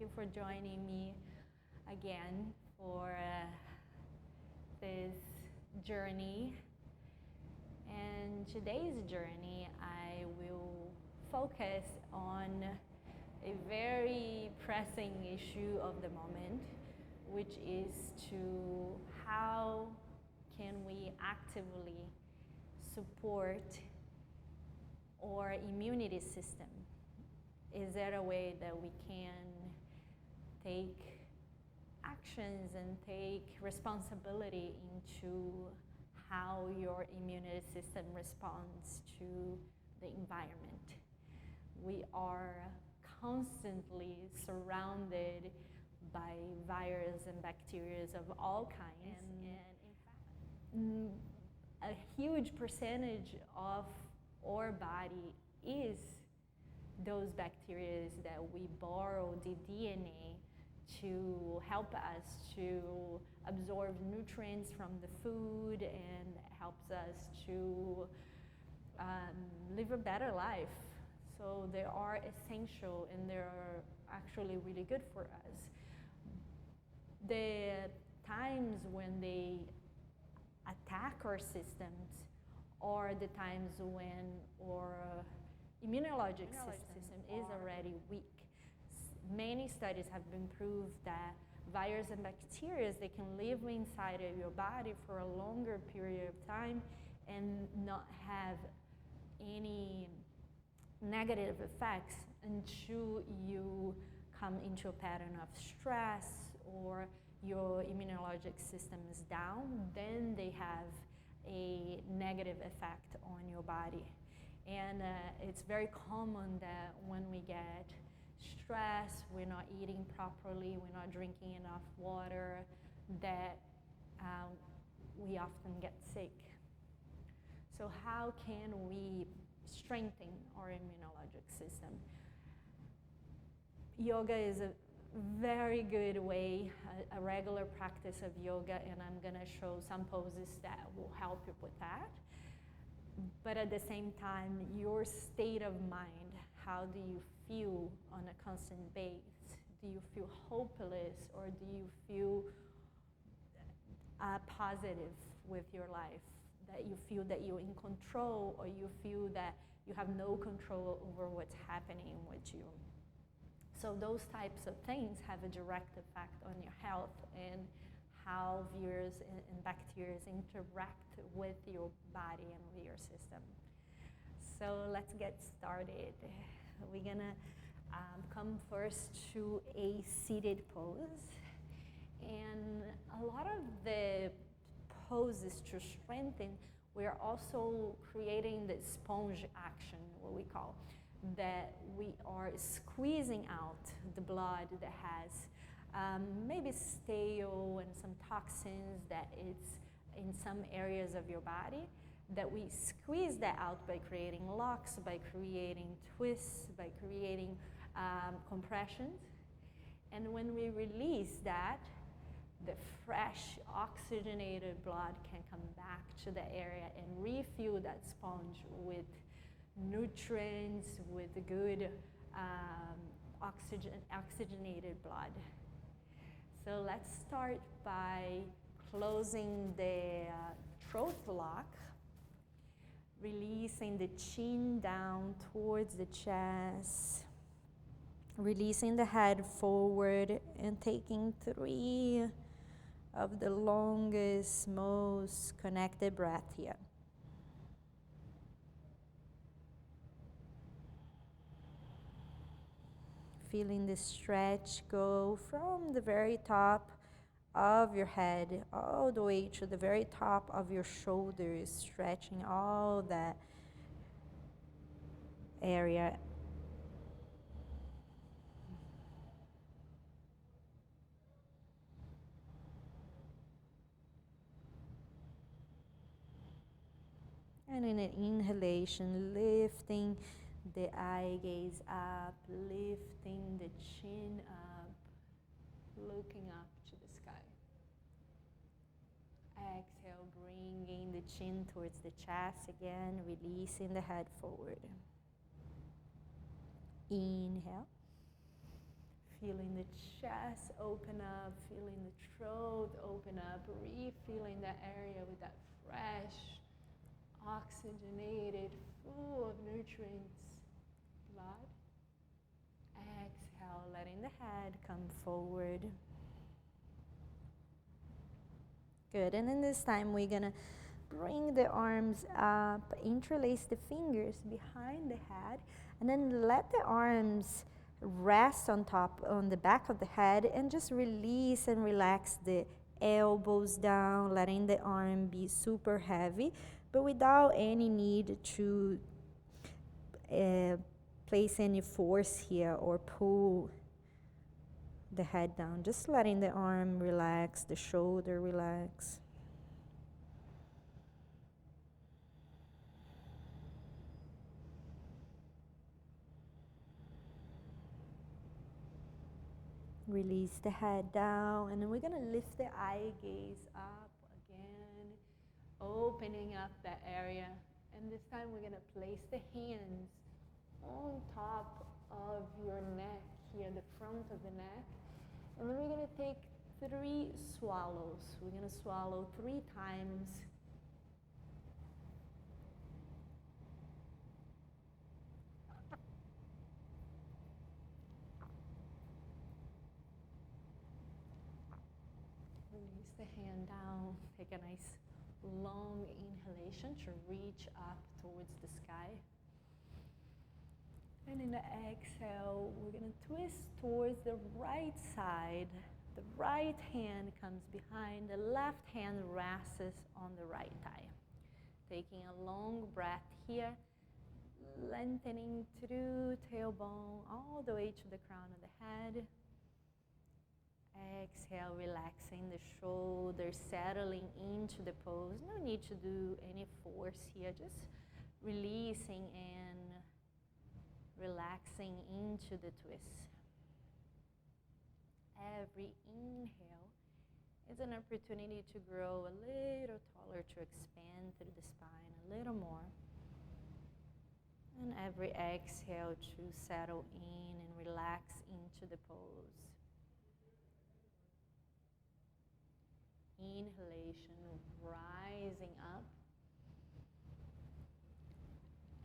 you for joining me again for this journey. And today's journey, I will focus on a very pressing issue of the moment, which is to how can we actively support our immunity system. Is there a way that we can take actions and take responsibility into how your immunity system responds to the environment? We are constantly surrounded by viruses and bacteria of all kinds, and in fact, a huge percentage of our body is those bacteria that we borrow the DNA to help us to absorb nutrients from the food and helps us to live a better life. So they are essential and they're actually really good for us. The times when they attack our systems are the times when our immunologic system is already weak. Many studies have been proved that viruses and bacteria, they can live inside of your body for a longer period of time and not have any negative effects until you come into a pattern of stress or your immunologic system is down. Then they have a negative effect on your body. And it's very common that when we get stressed, we're not eating properly, we're not drinking enough water, that we often get sick. So how can we strengthen our immunologic system? Yoga is a very good way, a regular practice of yoga, and I'm going to show some poses that will help you with that. But at the same time, your state of mind, how do you feel on a constant basis? Do you feel hopeless, or do you feel positive with your life? That you feel that you're in control, or you feel that you have no control over what's happening with you? So those types of things have a direct effect on your health and how viruses and bacteria interact with your body and with your system. So let's get started. We're gonna come first to a seated pose. And a lot of the poses to strengthen, we're also creating the sponge action, what we call, that we are squeezing out the blood that has maybe stale and some toxins that it's in some areas of your body, that we squeeze that out by creating locks, by creating twists, by creating compressions. And when we release that, the fresh oxygenated blood can come back to the area and refill that sponge with nutrients, with good oxygenated blood. So let's start by closing the throat lock, releasing the chin down towards the chest, releasing the head forward, and taking 3 of the longest, most connected breath here. Feeling the stretch go from the very top of your head all the way to the very top of your shoulders, stretching all that area. And in an inhalation, lifting the eye gaze up, lifting the chin up, looking up to the sky. Exhale, bringing the chin towards the chest again, releasing the head forward. Inhale. Feeling the chest open up, feeling the throat open up, refilling that area with that fresh, oxygenated, full of nutrients blood. Exhale, letting the head come forward. Good, and then this time we're gonna bring the arms up, interlace the fingers behind the head, and then let the arms rest on the back of the head, and just release and relax the elbows down, letting the arm be super heavy, but without any need to place any force here or pull the head down. Just letting the arm relax, the shoulder relax. Release the head down, and then we're gonna lift the eye gaze up again, opening up that area. And this time we're gonna place the hands on top of your neck here, the front of the neck. And then we're gonna take 3 swallows. We're gonna swallow 3 times. Release the hand down. Take a nice long inhalation to reach up towards the sky. And in the exhale, we're going to twist towards the right side. The right hand comes behind, the left hand rests on the right thigh. Taking a long breath here, lengthening through tailbone all the way to the crown of the head. Exhale, relaxing the shoulders, settling into the pose. No need to do any force here, just releasing and relaxing into the twist. Every inhale is an opportunity to grow a little taller, to expand through the spine a little more. And every exhale to settle in and relax into the pose. Inhalation, rising up.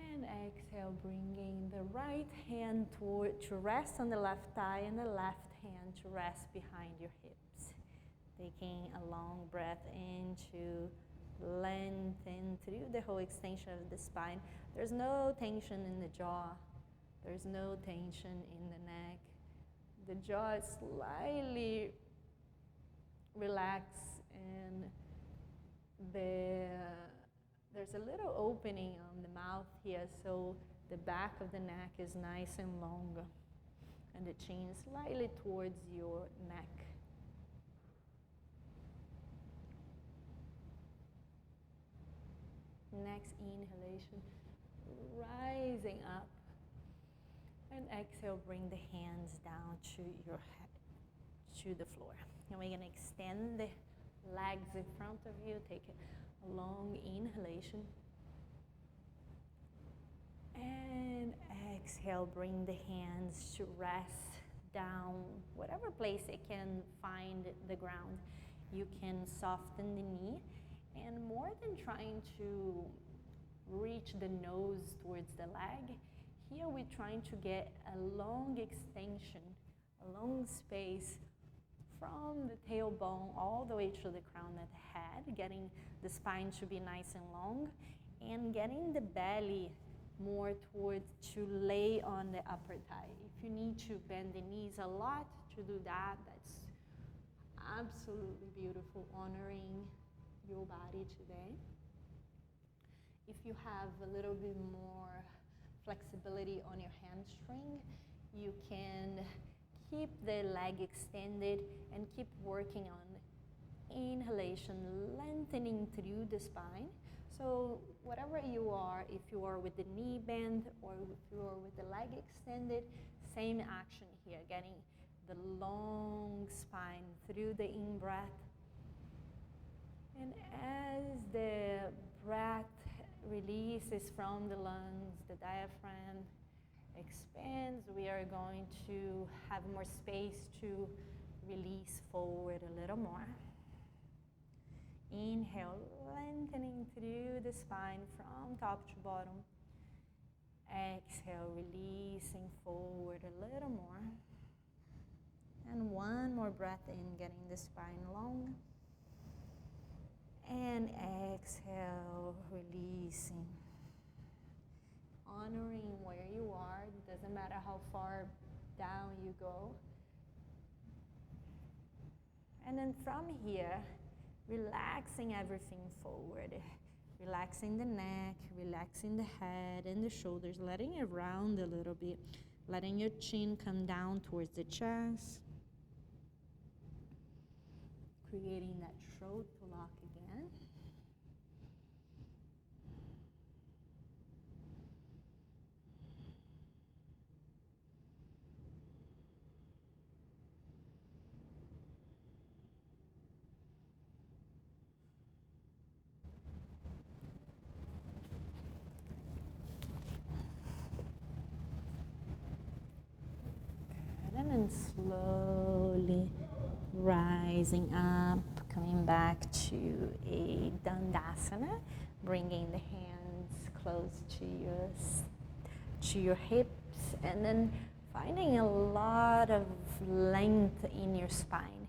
And exhale, bringing the right hand to rest on the left thigh and the left hand to rest behind your hips. Taking a long breath in to lengthen through the whole extension of the spine. There's no tension in the jaw. There's no tension in the neck. The jaw is slightly relaxed, and there's a little opening on the mouth here, so the back of the neck is nice and long, and the chin is slightly towards your neck. Next inhalation, rising up, and exhale, bring the hands down to your head, to the floor. And we're gonna extend the legs in front of you. Take a long inhalation. And exhale, bring the hands to rest down, whatever place it can find the ground. You can soften the knee, and more than trying to reach the nose towards the leg, here we're trying to get a long extension, a long space from the tailbone all the way to the crown of the head, getting the spine to be nice and long, and getting the belly more towards to lay on the upper thigh. If you need to bend the knees a lot to do that, that's absolutely beautiful, honoring your body today. If you have a little bit more flexibility on your hamstring, you can keep the leg extended and keep working on inhalation, lengthening through the spine. So whatever you are, if you are with the knee bent or if you are with the leg extended, same action here, getting the long spine through the in-breath. And as the breath releases from the lungs, the diaphragm, expands. We are going to have more space to release forward a little more. Inhale, lengthening through the spine from top to bottom. Exhale, releasing forward a little more. And one more breath in, getting the spine long. And exhale, releasing. Honoring where you are. It doesn't matter how far down you go. And then from here, relaxing everything forward. Relaxing the neck, relaxing the head and the shoulders, letting it round a little bit. Letting your chin come down towards the chest. Creating that throat lock again. And then slowly rising up, coming back to a Dandasana, bringing the hands close to your hips, and then finding a lot of length in your spine,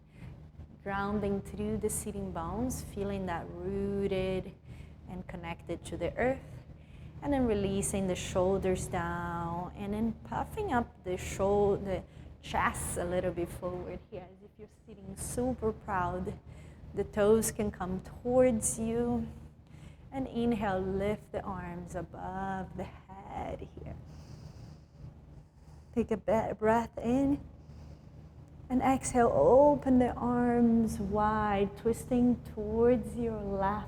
grounding through the sitting bones, feeling that rooted and connected to the earth. And then releasing the shoulders down, and then puffing up the chest a little bit forward here, as if you're sitting super proud. The toes can come towards you. And inhale, lift the arms above the head here. Take a breath in. And exhale, open the arms wide, twisting towards your left.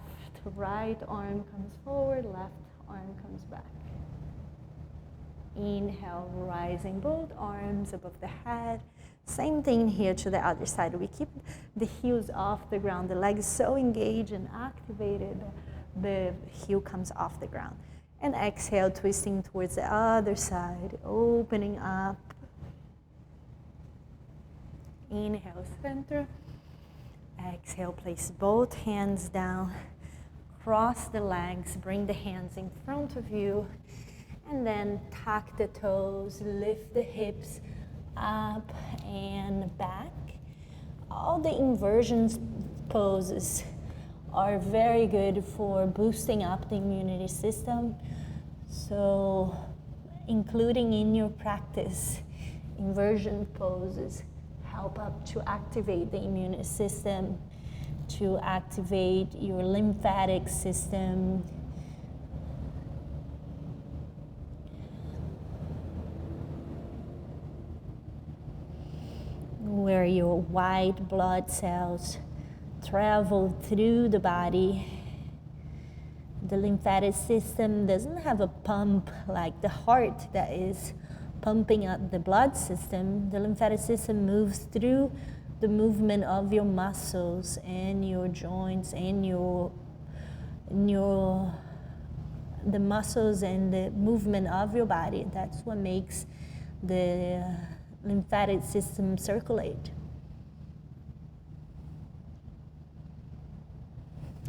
Right arm comes forward, left arm comes back. Inhale, rising both arms above the head. Same thing here to the other side. We keep the heels off the ground. The legs so engaged and activated, the heel comes off the ground. And exhale, twisting towards the other side, opening up. Inhale, center. Exhale, place both hands down. Cross the legs, bring the hands in front of you. And then tuck the toes, lift the hips up and back. All the inversions poses are very good for boosting up the immunity system. So including in your practice, inversion poses help up to activate the immune system, to activate your lymphatic system. Where your white blood cells travel through the body. The lymphatic system doesn't have a pump like the heart that is pumping up the blood system. The lymphatic system moves through the movement of your muscles and your joints and the muscles and the movement of your body. That's what makes the lymphatic system circulate.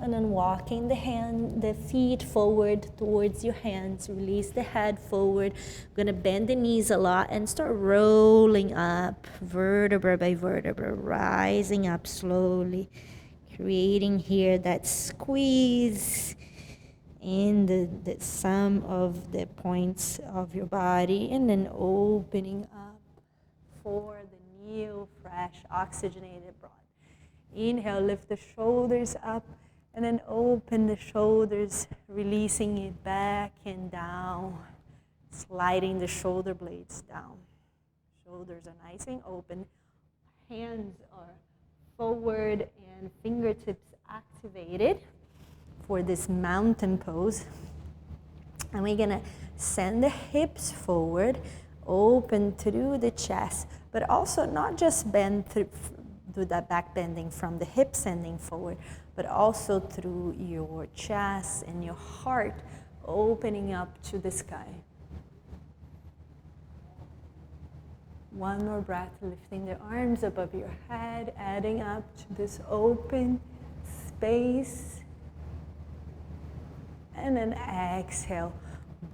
And then walking the feet forward towards your hands. Release the head forward. We're gonna bend the knees a lot and start rolling up, vertebra by vertebra, rising up slowly, creating here that squeeze in the sum of the points of your body, and then opening up for the new, fresh, oxygenated breath. Inhale, lift the shoulders up. And then open the shoulders, releasing it back and down, sliding the shoulder blades down. Shoulders are nice and open. Hands are forward and fingertips activated for this mountain pose. And we're gonna send the hips forward, open through the chest, but also not just bend through, do that back bending from the hips sending forward, but also through your chest and your heart, opening up to the sky. One more breath, lifting the arms above your head, adding up to this open space. And then exhale,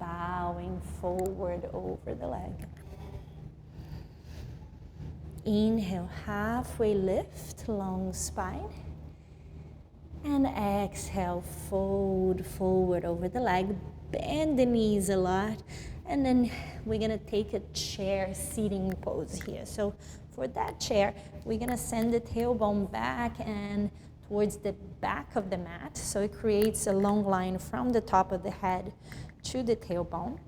bowing forward over the leg. Inhale, halfway lift, long spine. And exhale, fold forward over the leg. Bend the knees a lot. And then we're gonna take a chair seating pose here. So for that chair, we're gonna send the tailbone back and towards the back of the mat. So it creates a long line from the top of the head to the tailbone.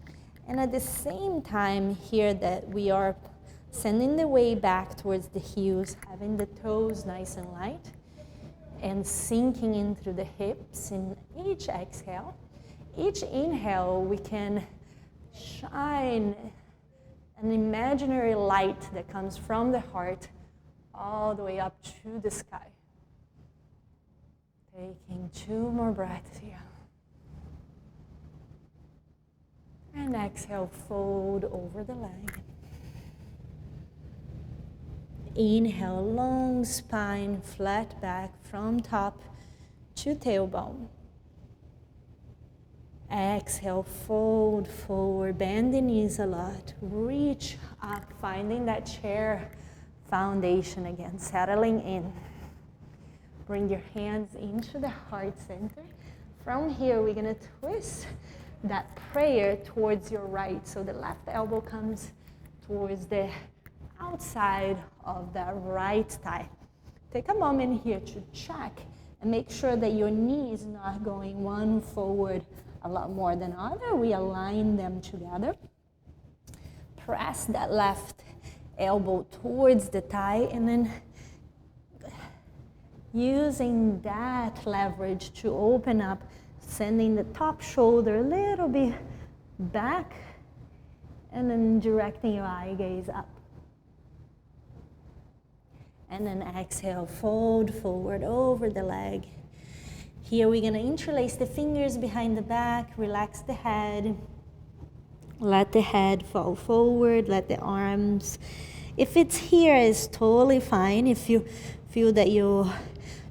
And at the same time here that we are sending the weight back towards the heels, having the toes nice and light, and sinking in through the hips in each exhale. Each inhale, we can shine an imaginary light that comes from the heart all the way up to the sky. Taking 2 more breaths here. And exhale, fold over the leg. Inhale, long spine, flat back from top to tailbone. Exhale, fold forward, bend the knees a lot. Reach up, finding that chair foundation again, settling in. Bring your hands into the heart center. From here, we're gonna twist that prayer towards your right. So the left elbow comes towards the outside of the right thigh. Take a moment here to check and make sure that your knee is not going one forward a lot more than other. We align them together. Press that left elbow towards the thigh, and then using that leverage to open up, sending the top shoulder a little bit back, and then directing your eye gaze up. And then exhale, fold forward over the leg. Here we're gonna interlace the fingers behind the back, relax the head. Let the head fall forward, let the arms. If it's here, it's totally fine. If you feel that your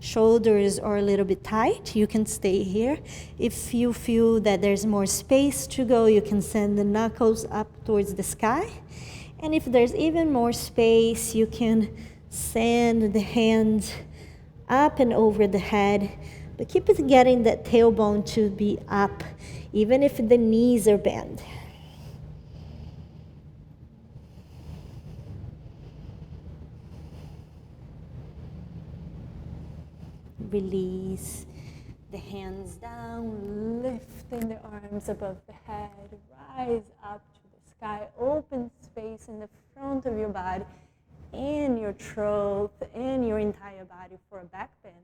shoulders are a little bit tight, you can stay here. If you feel that there's more space to go, you can send the knuckles up towards the sky. And if there's even more space, you can send the hands up and over the head. But keep it getting that tailbone to be up, even if the knees are bent. Release the hands down, lifting the arms above the head, rise up to the sky, open space in the front of your body, in your throat, in your entire body for a back bending.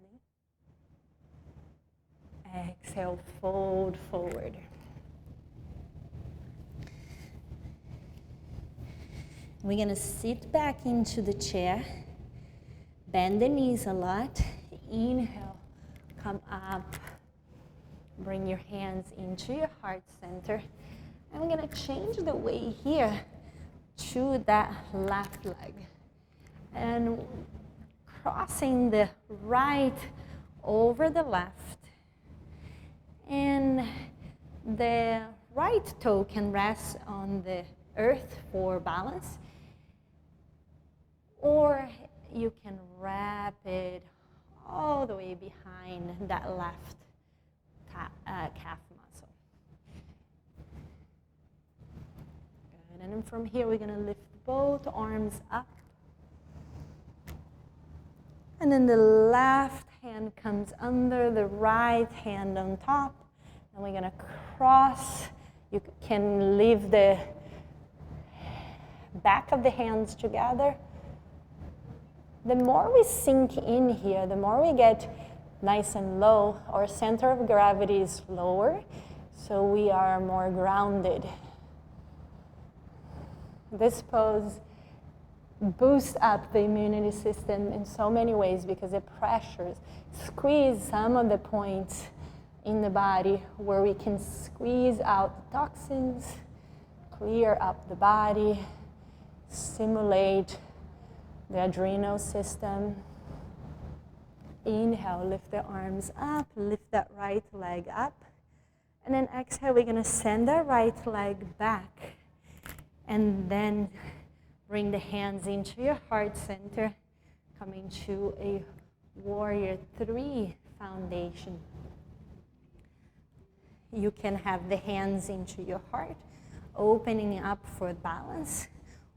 Exhale, fold forward. We're gonna sit back into the chair, bend the knees a lot. Inhale, come up, bring your hands into your heart center. And we're gonna change the weight here to that left leg. And crossing the right over the left. And the right toe can rest on the earth for balance. Or you can wrap it all the way behind that left calf muscle. Good. And then from here, we're going to lift both arms up. And then the left hand comes under the right hand on top. And we're going to cross. You can leave the back of the hands together. The more we sink in here, the more we get nice and low. Our center of gravity is lower, so we are more grounded. This pose boosts up the immunity system in so many ways because it pressures, squeeze some of the points in the body where we can squeeze out the toxins, clear up the body, Stimulate the adrenal system. Inhale, lift the arms up, lift that right leg up. And then exhale, we're gonna send that right leg back. And then bring the hands into your heart center, coming to a warrior 3 foundation. You can have the hands into your heart, opening up for balance,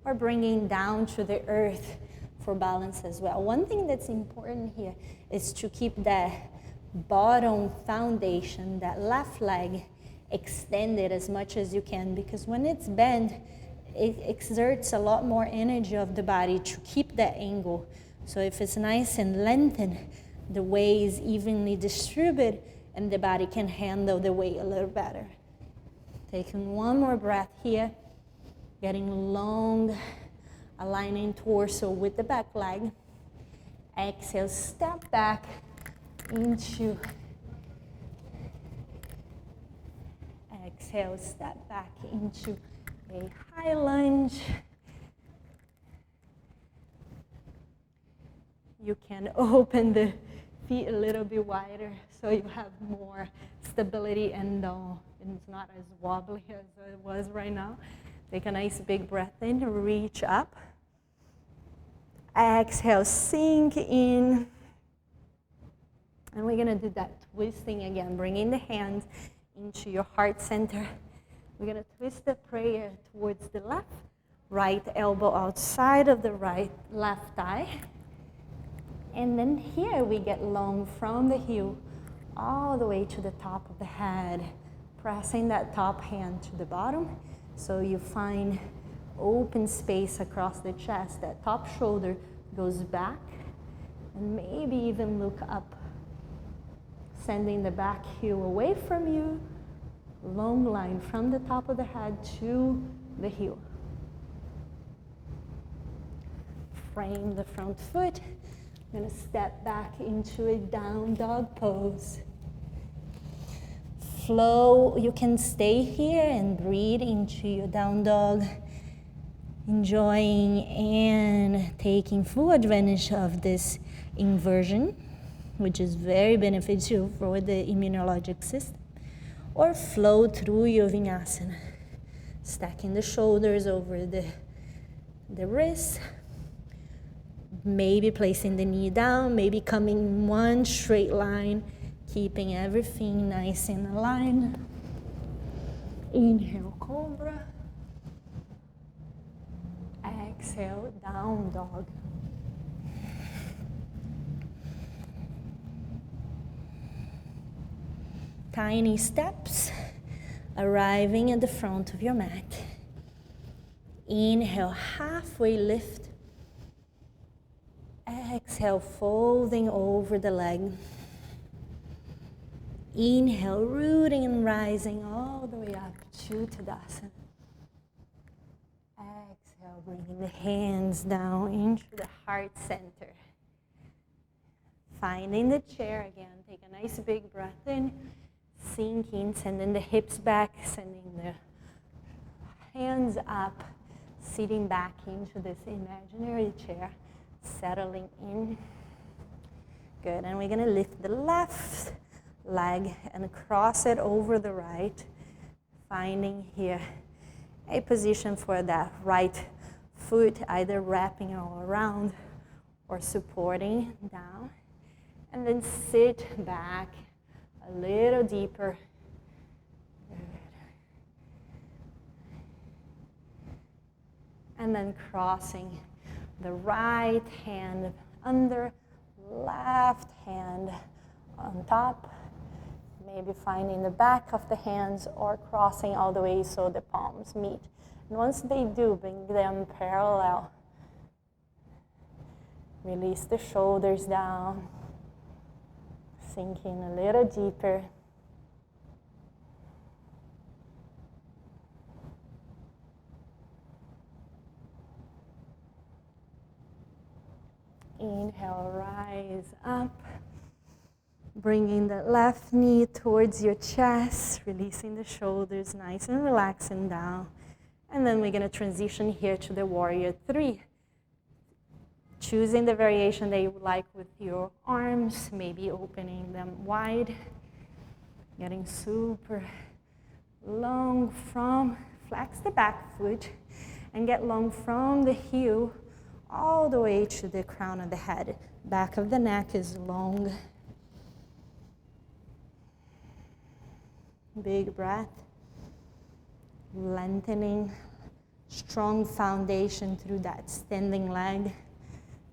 or bringing down to the earth for balance as well. One thing that's important here is to keep that bottom foundation, that left leg, extended as much as you can, because when it's bent, it exerts a lot more energy of the body to keep that angle. So if it's nice and lengthened, the weight is evenly distributed and the body can handle the weight a little better. Taking one more breath here, getting long, aligning torso with the back leg. Exhale, step back into, exhale, step back into a high lunge. You can open the feet a little bit wider so you have more stability and it's not as wobbly as it was right now. Take a nice big breath in, reach up. Exhale, sink in. And we're gonna do that twisting again, bringing the hands into your heart center. We're gonna twist the prayer towards the left, right elbow outside of the left thigh. And then here we get long from the heel all the way to the top of the head, pressing that top hand to the bottom so you find open space across the chest. That top shoulder goes back, and maybe even look up, sending the back heel away from you, long line from the top of the head to the heel. Frame the front foot. I'm going to step back into a down dog pose. Flow, you can stay here and breathe into your down dog, enjoying and taking full advantage of this inversion, which is very beneficial for the immunologic system. Or flow through your vinyasana, stacking the shoulders over the wrists, maybe placing the knee down, maybe coming in one straight line, keeping everything nice and aligned. Inhale, cobra. Exhale, down dog. Tiny steps, arriving at the front of your mat. Inhale, halfway lift. Exhale, folding over the leg. Inhale, rooting and rising all the way up to Tadasana. Exhale, bringing the hands down into the heart center. Finding the chair again. Take a nice big breath in. Sink in, sending the hips back, sending the hands up, sitting back into this imaginary chair, settling in. Good, and we're gonna lift the left leg and cross it over the right, finding here a position for that right foot, either wrapping all around or supporting down. And then sit back a little deeper. And then crossing the right hand under, left hand on top. Maybe finding the back of the hands or crossing all the way so the palms meet. And once they do, bring them parallel. Release the shoulders down. Sink in a little deeper. Inhale, rise up. Bringing the left knee towards your chest, releasing the shoulders, nice and relaxing down. And then we're going to transition here to the warrior 3. Choosing the variation that you would like with your arms, maybe opening them wide, getting super long from, flex the back foot, and get long from the heel all the way to the crown of the head. Back of the neck is long. Big breath. Lengthening, strong foundation through that standing leg,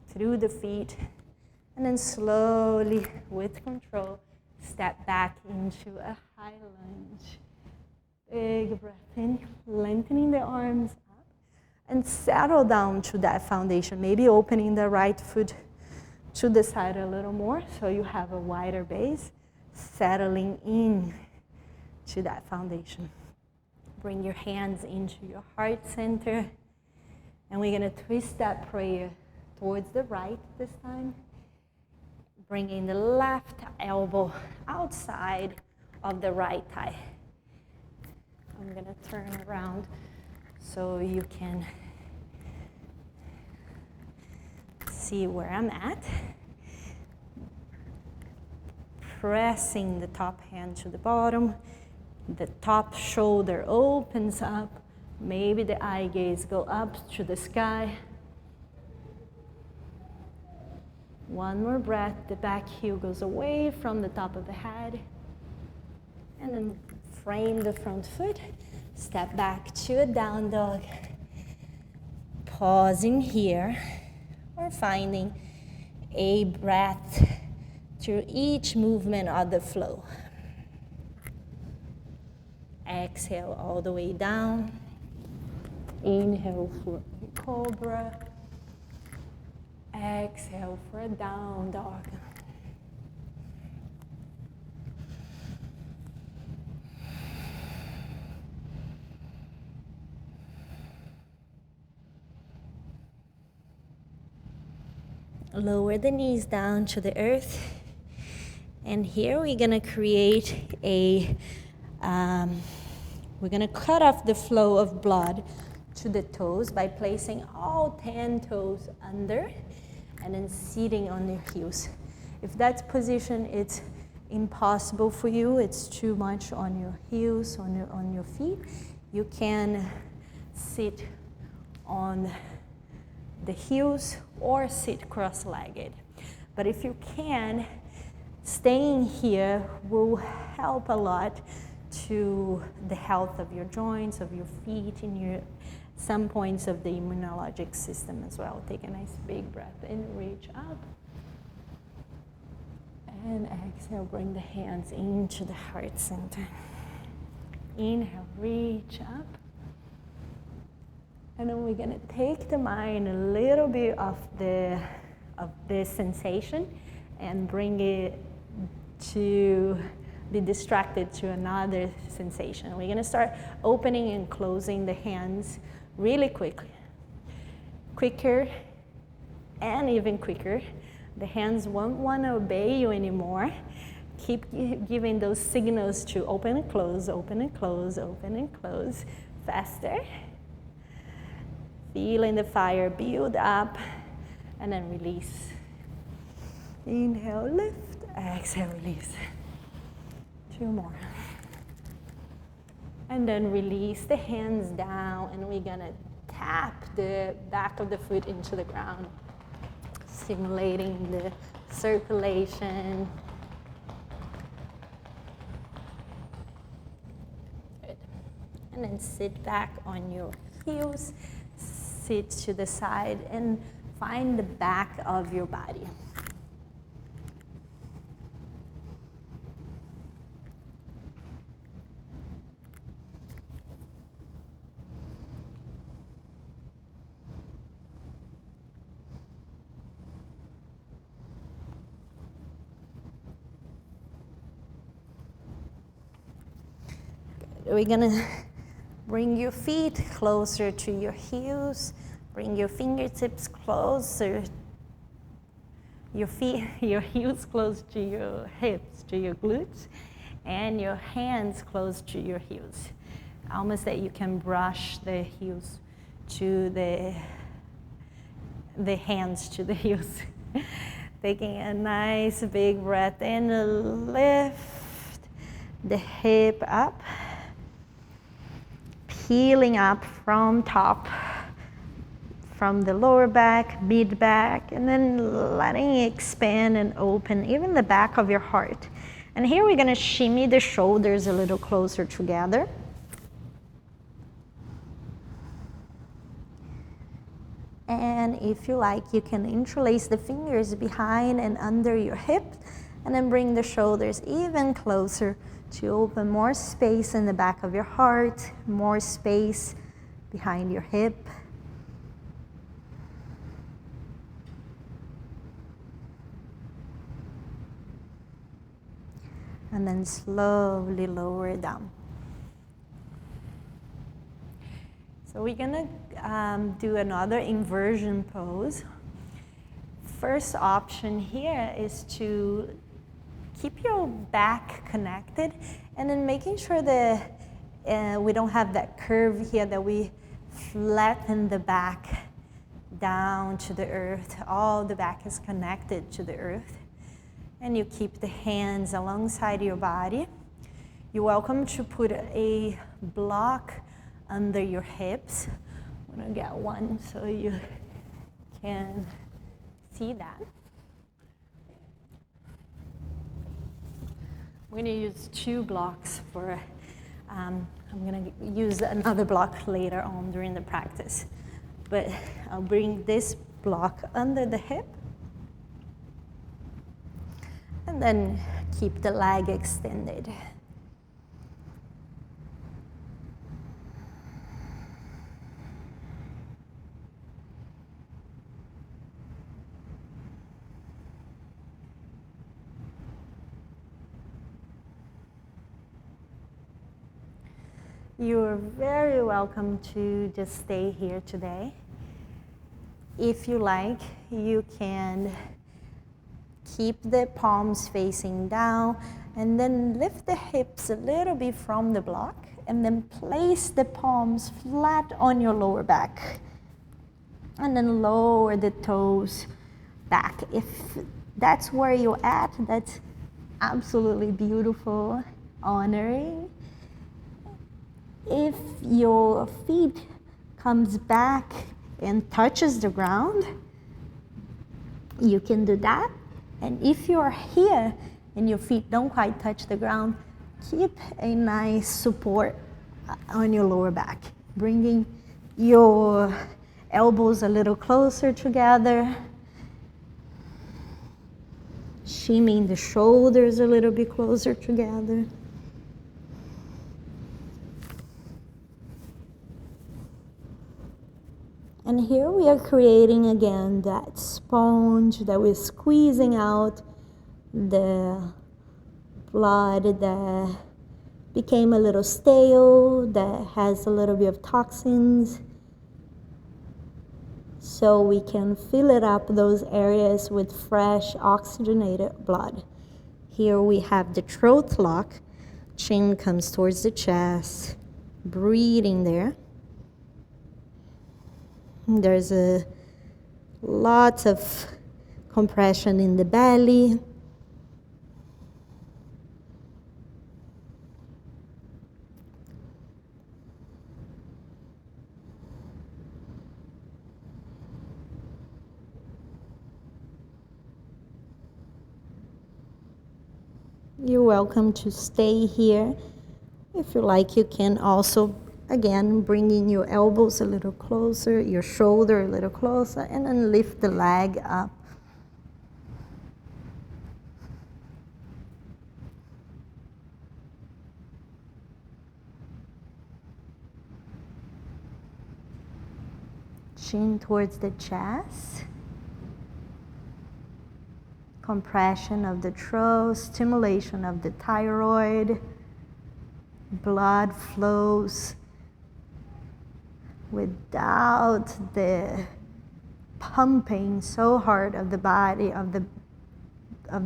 through the feet, and then slowly, with control, step back into a high lunge. Big breath in, lengthening the arms up, and settle down to that foundation, maybe opening the right foot to the side a little more so you have a wider base, settling in to that foundation. Bring your hands into your heart center, and we're going to twist that prayer towards the right this time. Bringing the left elbow outside of the right thigh. I'm going to turn around so you can see where I'm at. Pressing the top hand to the bottom. The top shoulder opens up. Maybe the eye gaze go up to the sky. One more breath. The back heel goes away from the top of the head. And then frame the front foot. Step back to a down dog. Pausing here or finding a breath through each movement of the flow. Exhale all the way down. Inhale for cobra. Exhale for a down dog. Lower the knees down to the earth. And here we're going to create a we're going to cut off the flow of blood to the toes by placing all 10 toes under and then sitting on your heels. If that position it's impossible for you, it's too much on your heels, on your feet, you can sit on the heels or sit cross-legged. But if you can, staying here will help a lot to the health of your joints, of your feet, in some points of the immunologic system as well. Take a nice big breath in, reach up. And exhale, bring the hands into the heart center. Inhale, reach up. And then we're gonna take the mind a little bit of this sensation and bring it to be distracted to another sensation. We're gonna start opening and closing the hands really quickly. Quicker and even quicker. The hands won't wanna obey you anymore. Keep giving those signals to open and close, open and close, open and close. Faster. Feeling the fire build up and then release. Inhale, lift, exhale, release. 2 more. And then release the hands down, and we're gonna tap the back of the foot into the ground, stimulating the circulation. Good. And then sit back on your heels, sit to the side, and find the back of your body. We're gonna bring your feet closer to your heels. Bring your fingertips closer. Your heels close to your hips, to your glutes, and your hands close to your heels. almost that you can brush the heels to the hands to the heels. Taking a nice big breath in, lift the hip up, peeling up from top, from the lower back, mid back, and then letting it expand and open, even the back of your heart. And here we're gonna shimmy the shoulders a little closer together. And if you like, you can interlace the fingers behind and under your hips, and then bring the shoulders even closer to open more space in the back of your heart, more space behind your hip. And then slowly lower it down. So we're gonna do another inversion pose. First option here is to keep your back connected, and then making sure that we don't have that curve here, that we flatten the back down to the earth. All the back is connected to the earth. And you keep the hands alongside your body. You're welcome to put a block under your hips. I'm gonna get one so you can see that. We're gonna use 2 blocks for, I'm gonna use another block later on during the practice. But I'll bring this block under the hip, and then keep the leg extended. You're very welcome to just stay here today. If you like, you can keep the palms facing down, and then lift the hips a little bit from the block, and then place the palms flat on your lower back. And then lower the toes back. If that's where you're at, that's absolutely beautiful, honoring. If your feet comes back and touches the ground, you can do that. And if you're here and your feet don't quite touch the ground, keep a nice support on your lower back, bringing your elbows a little closer together, shimmying the shoulders a little bit closer together. And here we are creating again that sponge that we're squeezing out the blood that became a little stale, that has a little bit of toxins, so we can fill it up, those areas, with fresh oxygenated blood. Here we have the throat lock. Chin comes towards the chest, breathing there. There's a lot of compression in the belly. You're welcome to stay here. If you like, you can also, again, bringing your elbows a little closer, your shoulder a little closer, and then lift the leg up. Chin towards the chest. Compression of the throat, stimulation of the thyroid. Blood flows without the pumping so hard of the body, of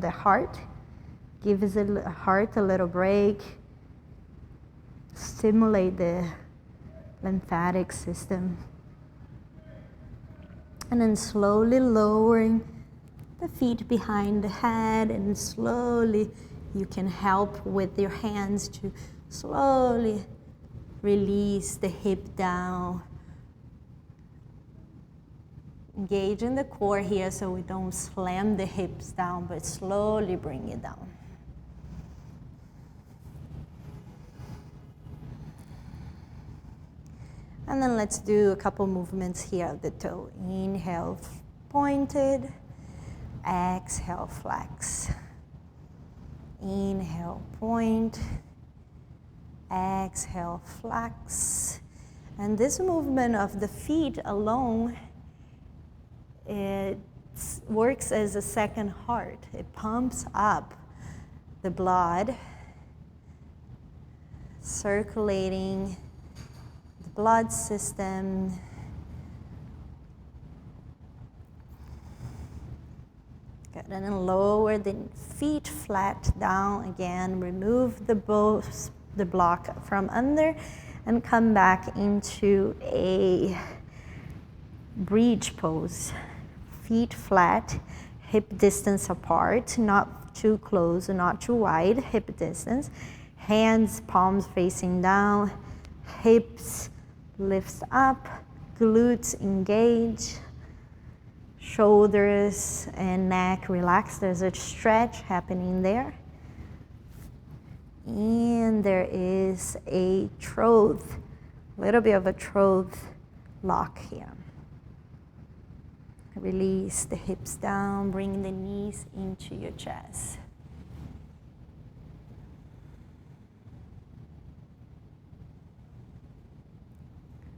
the heart. Gives the heart a little break. stimulate the lymphatic system. And then slowly lowering the feet behind the head, and slowly you can help with your hands to slowly release the hip down. Engage in the core here so we don't slam the hips down, but slowly bring it down. And then let's do a couple movements here of the toe. Inhale, pointed. Exhale, flex. Inhale, point. Exhale, flex. And this movement of the feet alone, it works as a second heart. It pumps up the blood, circulating the blood system. Good, and then lower the feet flat down again. Remove the block from under and come back into a bridge pose. Feet flat, hip distance apart, not too close, not too wide, hip distance. Hands, palms facing down, hips lifts up, glutes engage, shoulders and neck relax. There's a stretch happening there. And there is a trough, a little bit of a trough lock here. Release the hips down, bring the knees into your chest.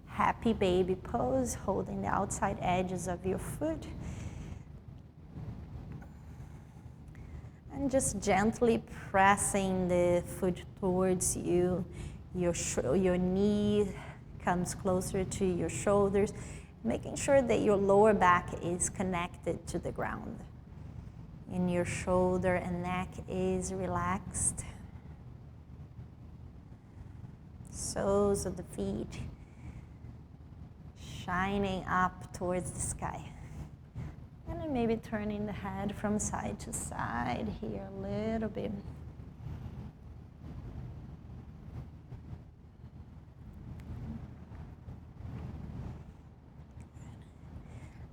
Happy baby pose, holding the outside edges of your foot. And just gently pressing the foot towards you. Your knee comes closer to your shoulders, making sure that your lower back is connected to the ground. And your shoulder and neck is relaxed. Soles of the feet shining up towards the sky. And then maybe turning the head from side to side here a little bit.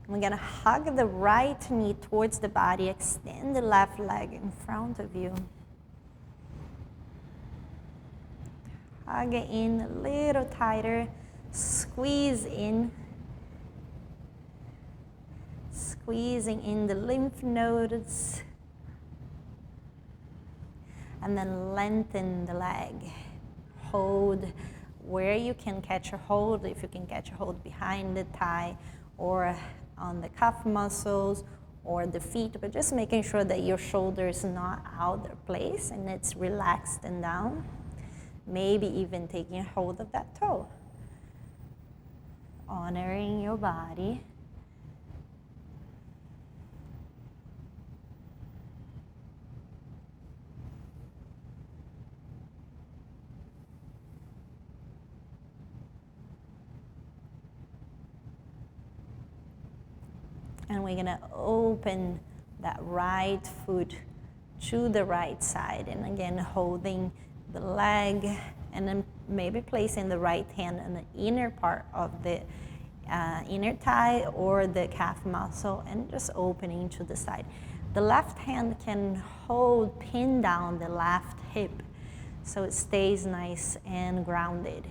We're gonna hug the right knee towards the body, extend the left leg in front of you. Hug it in a little tighter, squeeze in. Squeezing in the lymph nodes. And then lengthen the leg. Hold where you can catch a hold, if you can catch a hold behind the thigh or on the calf muscles or the feet, but just making sure that your shoulder is not out of place and it's relaxed and down. Maybe even taking a hold of that toe. Honoring your body. And we're gonna open that right foot to the right side. And again, holding the leg and then maybe placing the right hand on the inner part of the inner thigh or the calf muscle and just opening to the side. The left hand can pin down the left hip so it stays nice and grounded.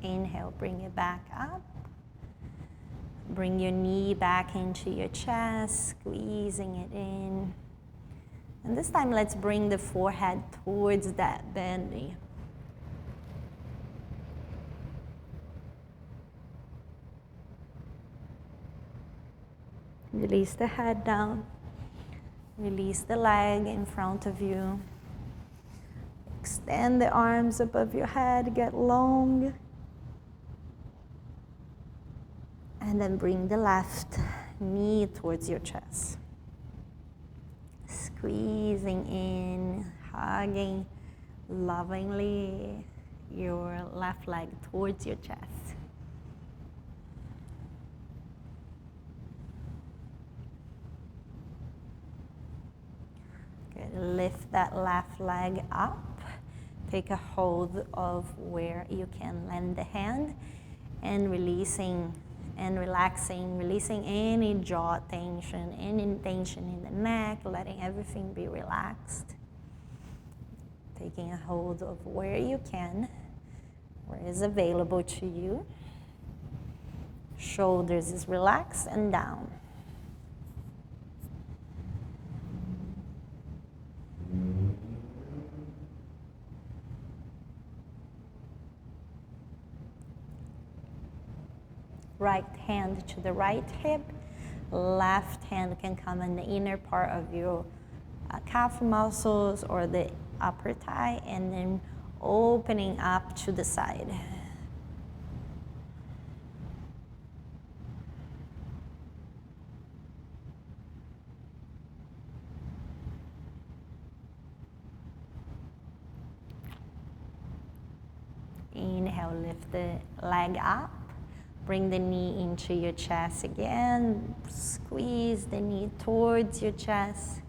Inhale, bring it back up. Bring your knee back into your chest, squeezing it in. And this time, let's bring the forehead towards that belly. Release the head down. Release the leg in front of you. Extend the arms above your head, get long. And then bring the left knee towards your chest. Squeezing in, hugging lovingly your left leg towards your chest. Good. Lift that left leg up. Take a hold of where you can lend the hand, and releasing and relaxing, releasing any jaw tension, any tension in the neck, letting everything be relaxed. Taking a hold of where you can, where is available to you. Shoulders is relaxed and down. Right hand to the right hip, left hand can come in the inner part of your calf muscles or the upper thigh, and then opening up to the side. Inhale, lift the leg up. Bring the knee into your chest again. Squeeze the knee towards your chest.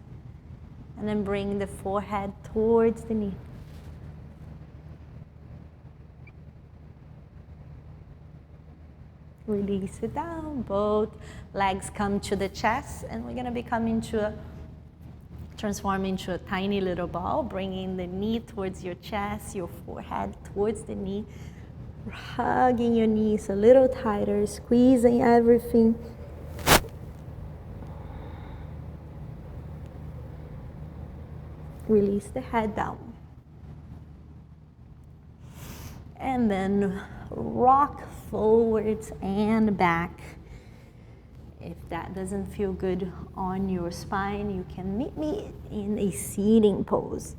And then bring the forehead towards the knee. Release it down. Both legs come to the chest. And we're going to be coming to transform into a tiny little ball. Bringing the knee towards your chest, your forehead towards the knee. Hugging your knees a little tighter, squeezing everything. Release the head down. And then rock forwards and back. If that doesn't feel good on your spine, you can meet me in a seating pose.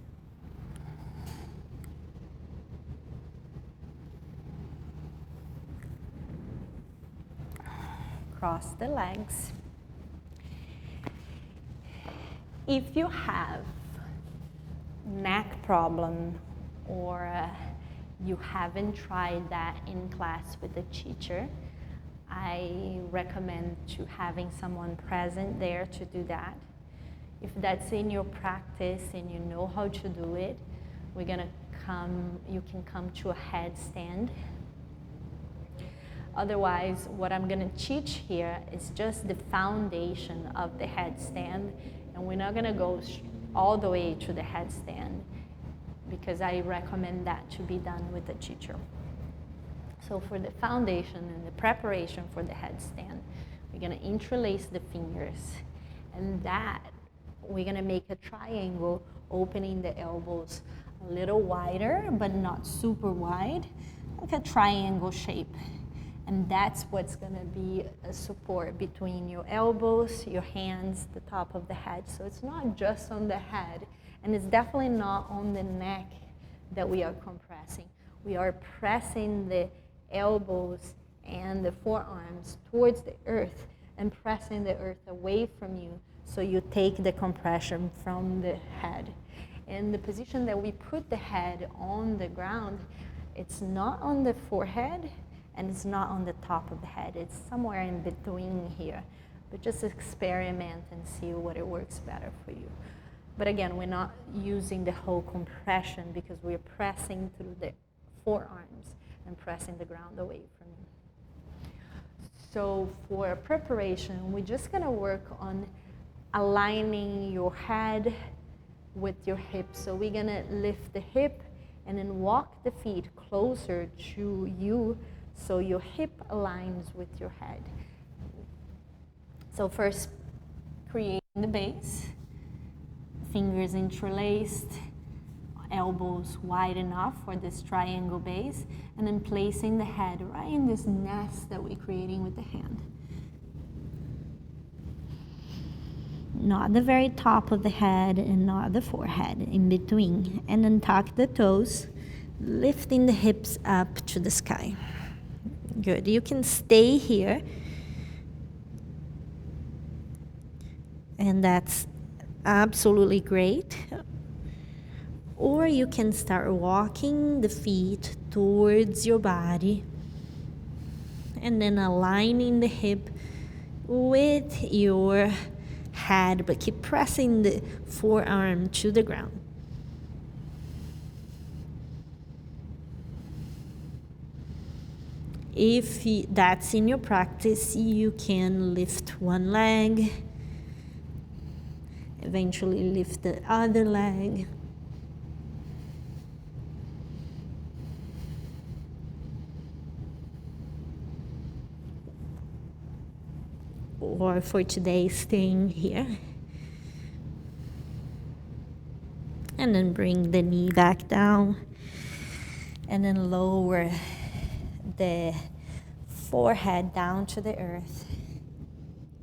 Cross the legs. If you have neck problem or you haven't tried that in class with the teacher, I recommend to having someone present there to do that. If that's in your practice and you know how to do it, you can come to a headstand. Otherwise, what I'm going to teach here is just the foundation of the headstand, and we're not going to go all the way to the headstand because I recommend that to be done with the teacher. So for the foundation and the preparation for the headstand, we're going to interlace the fingers, and that we're going to make a triangle, opening the elbows a little wider but not super wide, like a triangle shape. And that's what's going to be a support between your elbows, your hands, the top of the head. So it's not just on the head, and it's definitely not on the neck that we are compressing. We are pressing the elbows and the forearms towards the earth and pressing the earth away from you, so you take the compression from the head. And the position that we put the head on the ground, it's not on the forehead, and it's not on the top of the head. It's somewhere in between here. But just experiment and see what it works better for you. But again, we're not using the whole compression because we're pressing through the forearms and pressing the ground away from you. So for preparation, we're just going to work on aligning your head with your hip. So we're going to lift the hip and then walk the feet closer to you, so your hip aligns with your head. So first, creating the base, fingers interlaced, elbows wide enough for this triangle base, and then placing the head right in this nest that we're creating with the hand. Not the very top of the head and not the forehead, in between. And then tuck the toes, lifting the hips up to the sky. Good. You can stay here and that's absolutely great. Or you can start walking the feet towards your body and then aligning the hip with your head, but keep pressing the forearm to the ground. If that's in your practice, you can lift one leg, eventually lift the other leg. Or for today, staying here. And then bring the knee back down. And then lower the forehead down to the earth.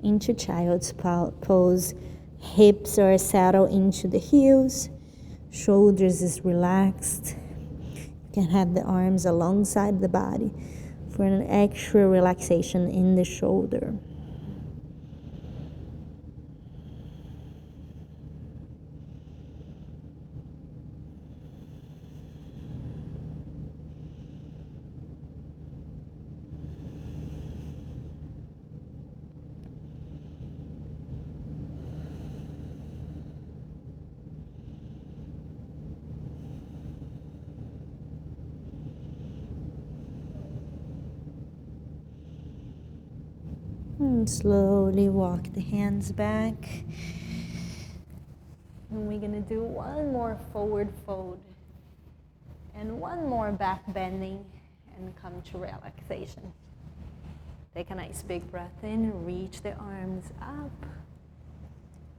Into child's pose. Hips are settled into the heels. Shoulders is relaxed. You can have the arms alongside the body for an extra relaxation in the shoulder. And slowly walk the hands back. And we're gonna do one more forward fold and one more back bending and come to relaxation. Take a nice big breath in, reach the arms up.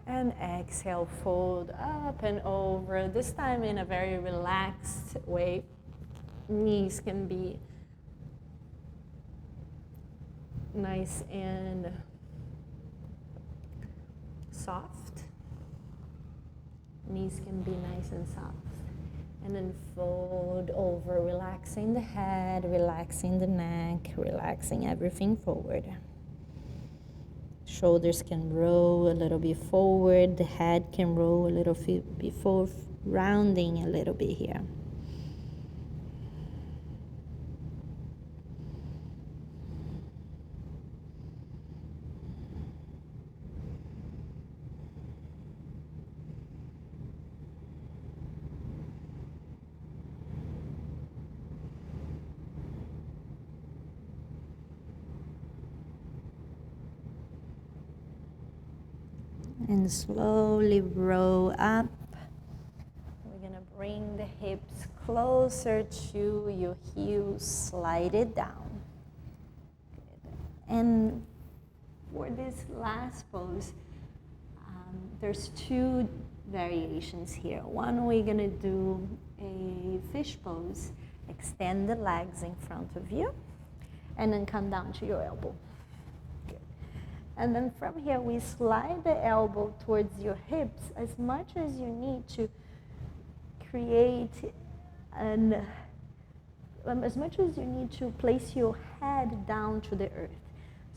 And exhale, fold up and over. This time in a very relaxed way. Knees can be nice and soft. Knees can be nice and soft. And then fold over, relaxing the head, relaxing the neck, relaxing everything forward. Shoulders can roll a little bit forward. The head can roll a little bit before rounding a little bit here. And slowly roll up. We're gonna bring the hips closer to your heels, slide it down. Good. And for this last pose, there's two variations here. One, we're gonna do a fish pose. Extend the legs in front of you, and then come down to your elbow. And then from here, we slide the elbow towards your hips as much as you need to create as much as you need to place your head down to the earth.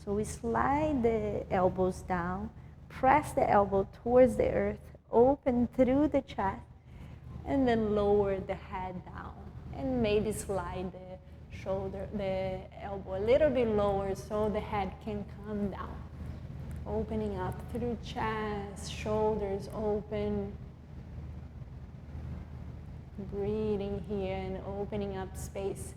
So we slide the elbows down, press the elbow towards the earth, open through the chest, and then lower the head down. And maybe slide the elbow a little bit lower so the head can come down. Opening up through chest, shoulders open. Breathing here and opening up space.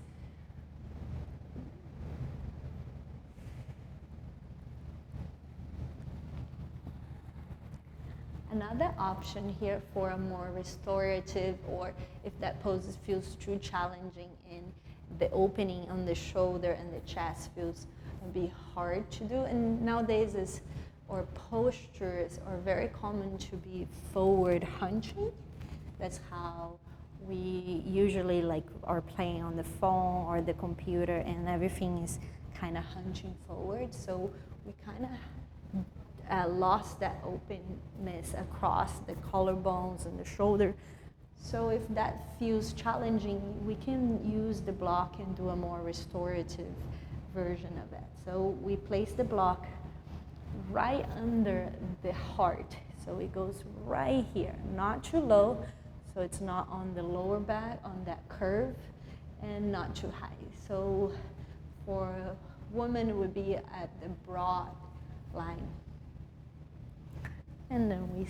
Another option here for a more restorative, or if that pose feels too challenging in the opening on the shoulder and the chest feels a bit hard to do, and nowadays postures are very common to be forward hunching. That's how we usually are playing on the phone or the computer, and everything is kind of hunching forward. So we kind of lost that openness across the collarbones and the shoulder. So if that feels challenging, we can use the block and do a more restorative version of it. So we place the block right under the heart. So it goes right here, not too low, so it's not on the lower back, on that curve, and not too high. So for a woman, it would be at the broad line. And then we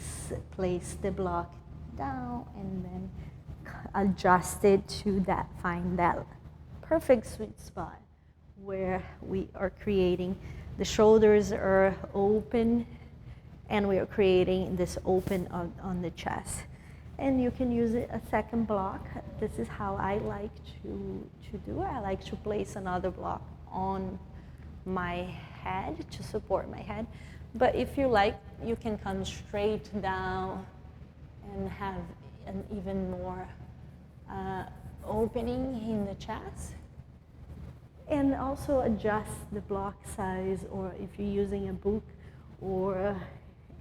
place the block down and then adjust it to that, find that perfect sweet spot where we are creating, the shoulders are open and we are creating this open on the chest. And you can use a second block. This is how I like to do it. I like to place another block on my head to support my head. But if you like, you can come straight down and have an even more opening in the chest. And also adjust the block size, or if you're using a book or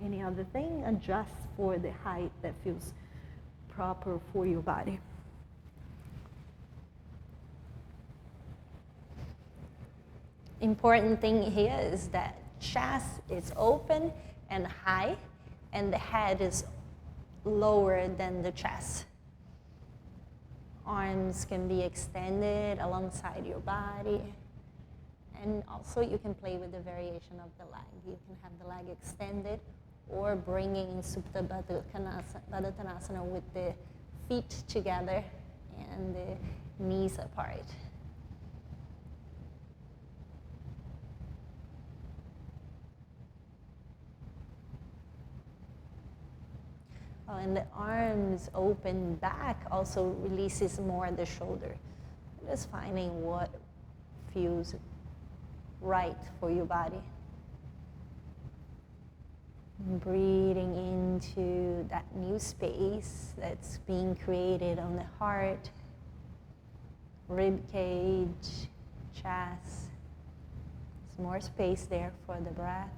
any other thing, adjust for the height that feels proper for your body. Important thing here is that chest is open and high, and the head is lower than the chest. Arms can be extended alongside your body. And also you can play with the variation of the leg. You can have the leg extended or bringing Supta Baddha Konasana with the feet together and the knees apart. Oh, and the arms open back also releases more the shoulder. Just finding what feels right for your body. Breathing into that new space that's being created on the heart, rib cage, chest. There's more space there for the breath.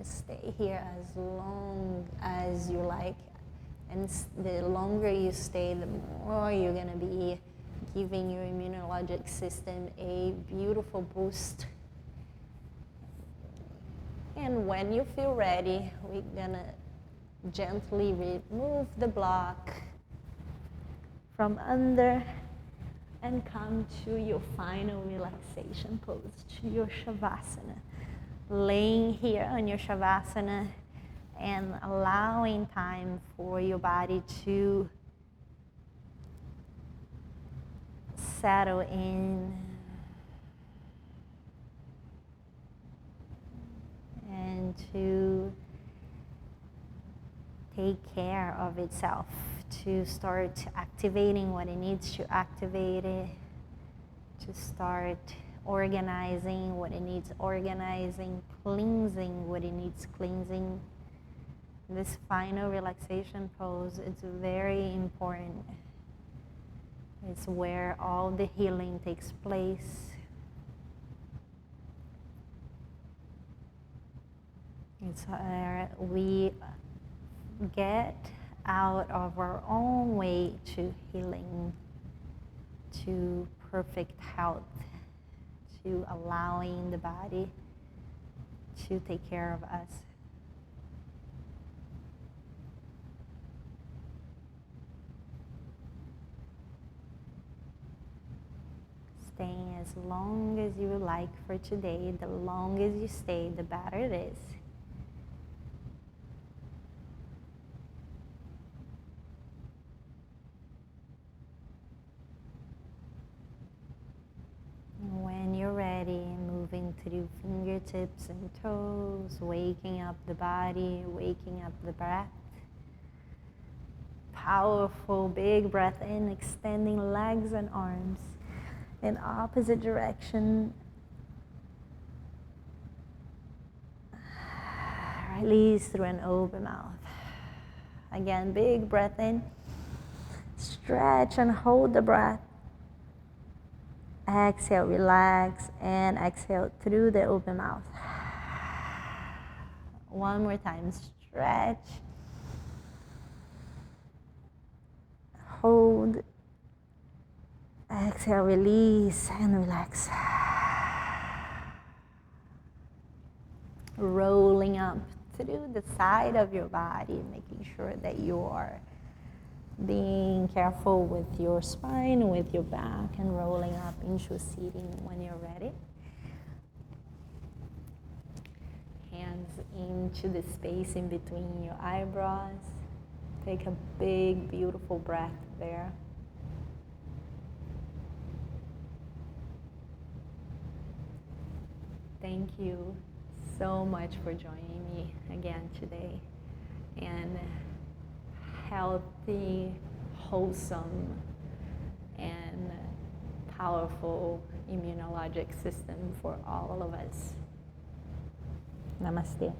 Stay here as long as you like, and the longer you stay, the more you're going to be giving your immunologic system a beautiful boost. And when you feel ready, we're going to gently remove the block from under and come to your final relaxation pose, to your Shavasana. Laying here on your Shavasana and allowing time for your body to settle in and to take care of itself, to start activating what it needs to activate it, to start organizing what it needs organizing, cleansing what it needs cleansing. This final relaxation pose is very important. It's where all the healing takes place. It's where we get out of our own way to healing, to perfect health, to allowing the body to take care of us. Staying as long as you like for today. The longer you stay, the better it is. When you're ready, moving through fingertips and toes, waking up the body, waking up the breath. Powerful, big breath in, extending legs and arms in opposite direction. Release through an open mouth. Again, big breath in. Stretch and hold the breath. Exhale, relax, and exhale through the open mouth. One more time, stretch. Hold. Exhale, release, and relax. Rolling up through the side of your body, making sure that you are being careful with your spine, with your back, and rolling up into a seating when you're ready. Hands into the space in between your eyebrows. Take a big, beautiful breath there. Thank you so much for joining me again today. And healthy, wholesome, and powerful immunologic system for all of us. Namaste.